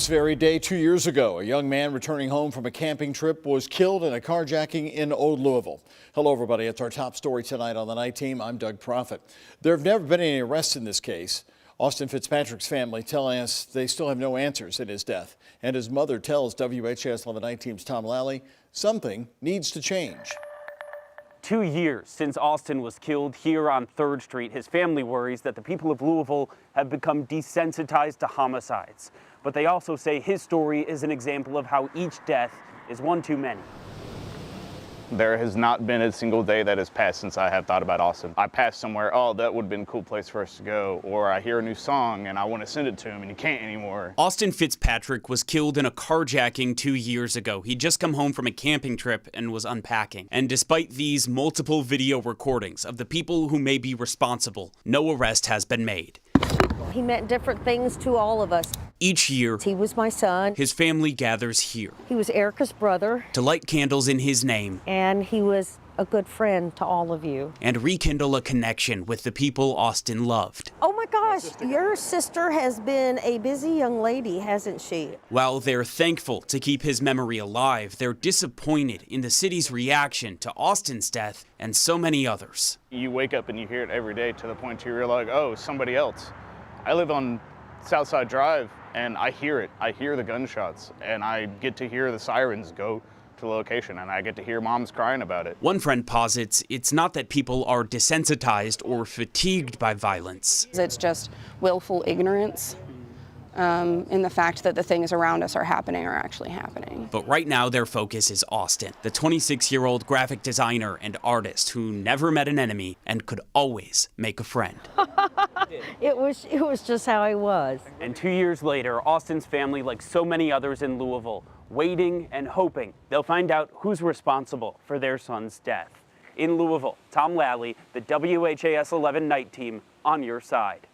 This very day 2 years ago, a young man returning home from a camping trip was killed in a carjacking in Old Louisville. Hello, everybody. It's our top story tonight on the Night Team. I'm Doug Proffitt. There have never been any arrests in this case. Austin Fitzpatrick's family telling us they still have no answers in his death. And his mother tells WHAS 11 Night Team's Tom Lally something needs to change. 2 years since Austin was killed here on 3rd Street, his family worries that the people of Louisville have become desensitized to homicides. But they also say his story is an example of how each death is one too many. There has not been a single day that has passed since I have thought about Austin. I pass somewhere, oh, that would have been a cool place for us to go. Or I hear a new song and I want to send it to him and you can't anymore. Austin Fitzpatrick was killed in a carjacking 2 years ago. He'd just come home from a camping trip and was unpacking. And despite these multiple video recordings of the people who may be responsible, no arrest has been made. He meant different things to all of us. Each year, He was my son. his family gathers here He was Erica's brother, to light candles in his name and he was a good friend to all of you. and rekindle a connection with the people Austin loved. Oh my gosh, your sister has been a busy young lady, hasn't she? While they're thankful to keep his memory alive, they're disappointed in the city's reaction to Austin's death and so many others. You wake up and you hear it every day to the point where you're like, oh, somebody else. I live on Southside Drive and I hear it. I hear the gunshots and I get to hear the sirens go to the location and I get to hear moms crying about it. One friend posits it's not that people are desensitized or fatigued by violence. It's just willful ignorance in the fact that the things around us are actually happening. But right now their focus is Austin, the 26-year-old graphic designer and artist who never met an enemy and could always make a friend. It was just how he was. And 2 years later, Austin's family, like so many others in Louisville, waiting and hoping they'll find out who's responsible for their son's death. In Louisville, Tom Lally, the WHAS 11 Night Team, on your side.